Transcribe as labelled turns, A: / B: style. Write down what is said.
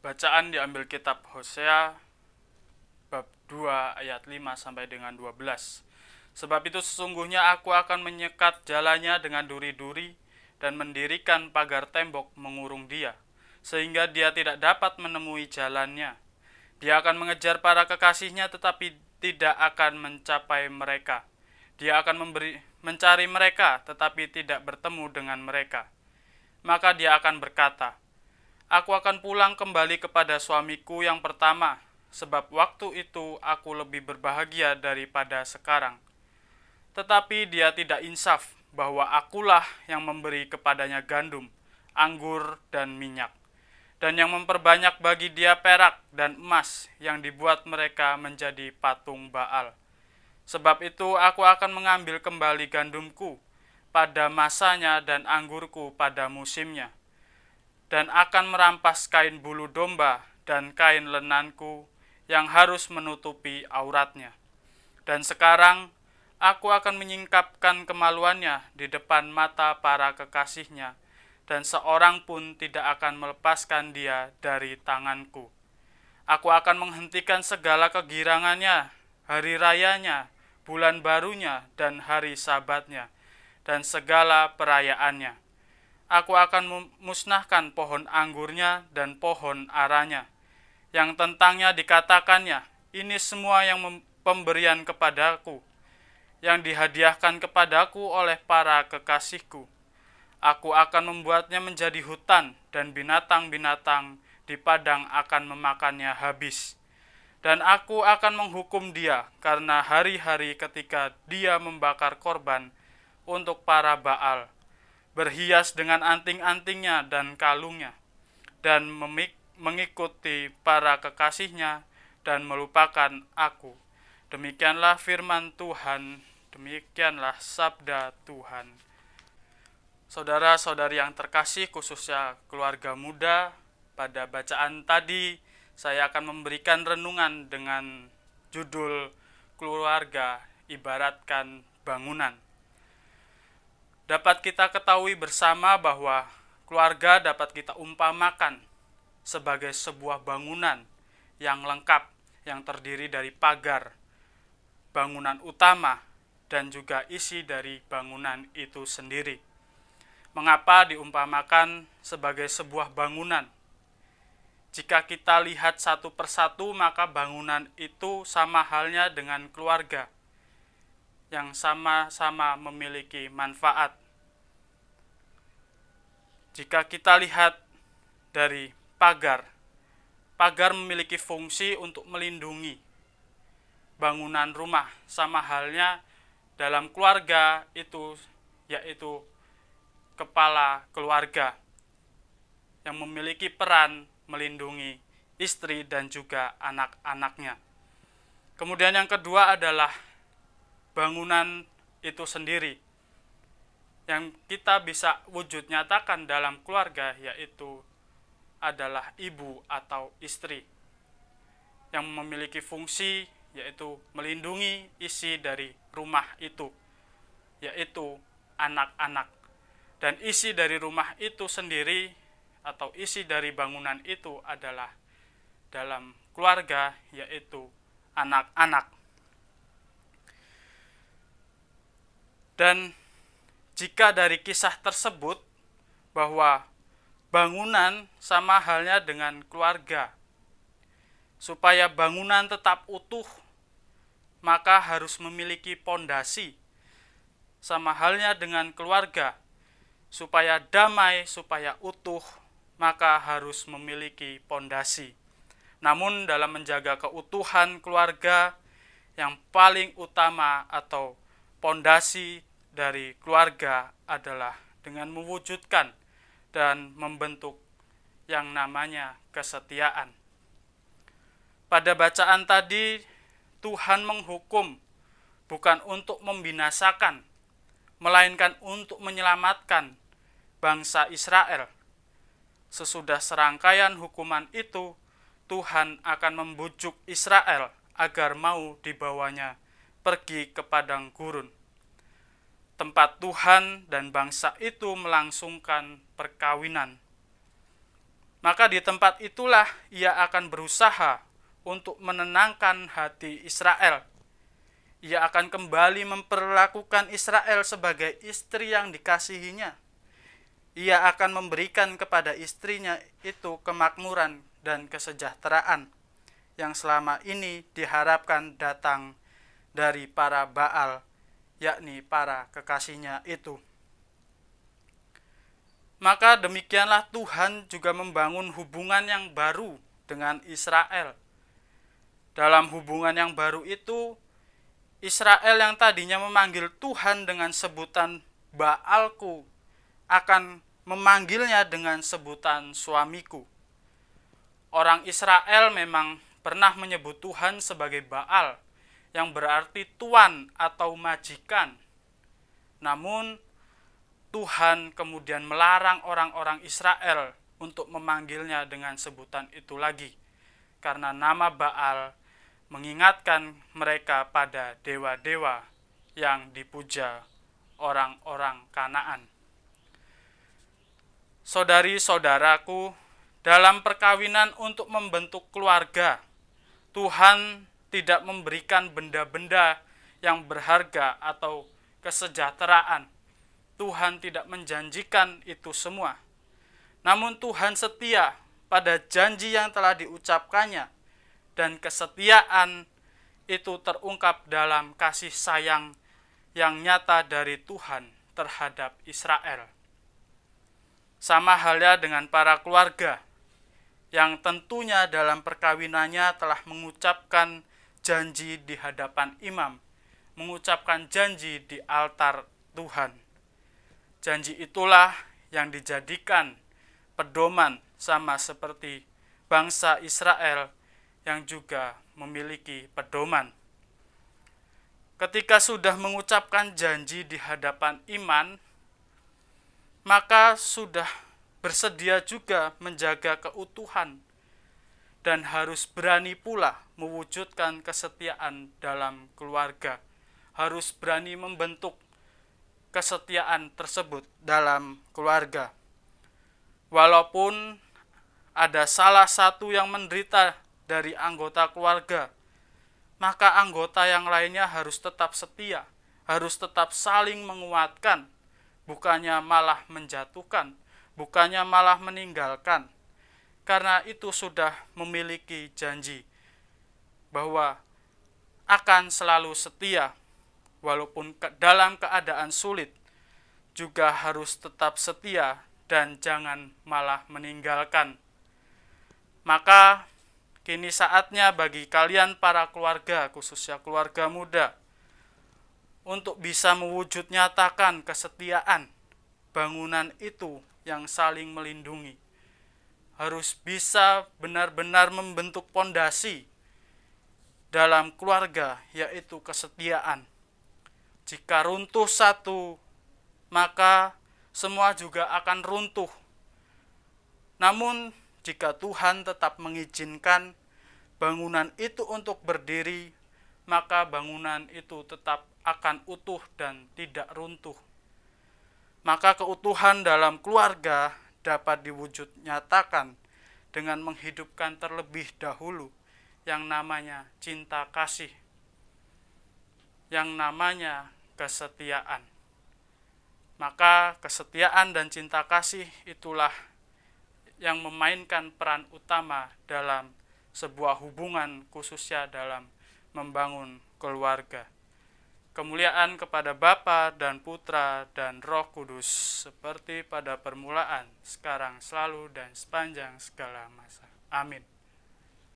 A: Bacaan diambil kitab Hosea bab 2 ayat 5 sampai dengan 12. Sebab itu sesungguhnya aku akan menyekat jalannya dengan duri-duri dan mendirikan pagar tembok mengurung dia, sehingga dia tidak dapat menemui jalannya. Dia akan mengejar para kekasihnya tetapi tidak akan mencapai mereka. Dia akan mencari mereka tetapi tidak bertemu dengan mereka. Maka dia akan berkata, "Aku akan pulang kembali kepada suamiku yang pertama, sebab waktu itu aku lebih berbahagia daripada sekarang." Tetapi dia tidak insaf bahwa akulah yang memberi kepadanya gandum, anggur, dan minyak, dan yang memperbanyak bagi dia perak dan emas yang dibuat mereka menjadi patung Baal. Sebab itu aku akan mengambil kembali gandumku pada masanya dan anggurku pada musimnya, dan akan merampas kain bulu domba dan kain lenanku yang harus menutupi auratnya. Dan sekarang aku akan menyingkapkan kemaluannya di depan mata para kekasihnya, dan seorang pun tidak akan melepaskan dia dari tanganku. Aku akan menghentikan segala kegirangannya, hari rayanya, bulan barunya, dan hari sabatnya, dan segala perayaannya. Aku akan memusnahkan pohon anggurnya dan pohon aranya, yang tentangnya dikatakannya, ini semua yang pemberian kepadaku, yang dihadiahkan kepadaku oleh para kekasihku. Aku akan membuatnya menjadi hutan, dan binatang-binatang di padang akan memakannya habis. Dan aku akan menghukum dia karena hari-hari ketika dia membakar korban untuk para Baal, berhias dengan anting-antingnya dan kalungnya, dan mengikuti para kekasihnya dan melupakan aku. Demikianlah firman Tuhan, demikianlah sabda Tuhan. Saudara-saudari yang terkasih, khususnya keluarga muda, pada bacaan tadi saya akan memberikan renungan dengan judul keluarga ibaratkan bangunan. Dapat kita ketahui bersama bahwa keluarga dapat kita umpamakan sebagai sebuah bangunan yang lengkap, yang terdiri dari pagar, bangunan utama, dan juga isi dari bangunan itu sendiri. Mengapa diumpamakan sebagai sebuah bangunan? Jika kita lihat satu persatu, maka bangunan itu sama halnya dengan keluarga yang sama-sama memiliki manfaat. Jika kita lihat dari pagar, pagar memiliki fungsi untuk melindungi bangunan rumah, sama halnya dalam keluarga itu, yaitu kepala keluarga yang memiliki peran melindungi istri dan juga anak-anaknya. Kemudian yang kedua adalah bangunan itu sendiri yang kita bisa wujud nyatakan dalam keluarga, yaitu adalah ibu atau istri yang memiliki fungsi yaitu melindungi isi dari rumah itu, yaitu anak-anak. Dan isi dari rumah itu sendiri atau isi dari bangunan itu adalah dalam keluarga, yaitu anak-anak. Dan jika dari kisah tersebut bahwa bangunan sama halnya dengan keluarga, supaya bangunan tetap utuh, maka harus memiliki pondasi. Sama halnya dengan keluarga, supaya damai, supaya utuh, maka harus memiliki pondasi. Namun dalam menjaga keutuhan keluarga, yang paling utama atau pondasi dari keluarga adalah dengan mewujudkan dan membentuk yang namanya kesetiaan. Pada bacaan tadi, Tuhan menghukum bukan untuk membinasakan, melainkan untuk menyelamatkan bangsa Israel. Sesudah serangkaian hukuman itu, Tuhan akan membujuk Israel agar mau dibawanya pergi ke padang gurun, tempat Tuhan dan bangsa itu melangsungkan perkawinan. Maka di tempat itulah ia akan berusaha untuk menenangkan hati Israel. Ia akan kembali memperlakukan Israel sebagai istri yang dikasihinya. Ia akan memberikan kepada istrinya itu kemakmuran dan kesejahteraan yang selama ini diharapkan datang dari para Baal, yakni para kekasihnya itu. Maka demikianlah Tuhan juga membangun hubungan yang baru dengan Israel. Dalam hubungan yang baru itu, Israel yang tadinya memanggil Tuhan dengan sebutan Baalku akan memanggilnya dengan sebutan suamiku. Orang Israel memang pernah menyebut Tuhan sebagai Baal, yang berarti tuan atau majikan. Namun Tuhan kemudian melarang orang-orang Israel untuk memanggilnya dengan sebutan itu lagi, karena nama Baal mengingatkan mereka pada dewa-dewa yang dipuja orang-orang Kanaan. Saudari-saudaraku, dalam perkawinan untuk membentuk keluarga, Tuhan tidak memberikan benda-benda yang berharga atau kesejahteraan. Tuhan tidak menjanjikan itu semua. Namun Tuhan setia pada janji yang telah diucapkannya, dan kesetiaan itu terungkap dalam kasih sayang yang nyata dari Tuhan terhadap Israel. Sama halnya dengan para keluarga yang tentunya dalam perkawinannya telah mengucapkan janji di hadapan imam, mengucapkan janji di altar Tuhan. Janji itulah yang dijadikan pedoman sama seperti bangsa Israel yang juga memiliki pedoman. Ketika sudah mengucapkan janji di hadapan imam, maka sudah bersedia juga menjaga keutuhan dan harus berani pula mewujudkan kesetiaan dalam keluarga. Harus berani membentuk kesetiaan tersebut dalam keluarga. Walaupun ada salah satu yang menderita dari anggota keluarga, maka anggota yang lainnya harus tetap setia, harus tetap saling menguatkan, bukannya malah menjatuhkan, bukannya malah meninggalkan. Karena itu sudah memiliki janji bahwa akan selalu setia, walaupun dalam keadaan sulit, juga harus tetap setia dan jangan malah meninggalkan. Maka kini saatnya bagi kalian para keluarga, khususnya keluarga muda, untuk bisa mewujud nyatakan kesetiaan bangunan itu yang saling melindungi. Harus bisa benar-benar membentuk pondasi dalam keluarga, yaitu kesetiaan. Jika runtuh satu, maka semua juga akan runtuh. Namun jika Tuhan tetap mengizinkan bangunan itu untuk berdiri, maka bangunan itu tetap akan utuh dan tidak runtuh. Maka keutuhan dalam keluarga dapat diwujud nyatakan dengan menghidupkan terlebih dahulu yang namanya cinta kasih, yang namanya kesetiaan. Maka kesetiaan dan cinta kasih itulah yang memainkan peran utama dalam sebuah hubungan, khususnya dalam membangun keluarga. Kemuliaan kepada Bapa dan Putra dan Roh Kudus, seperti pada permulaan, sekarang, selalu, dan sepanjang segala masa. Amin.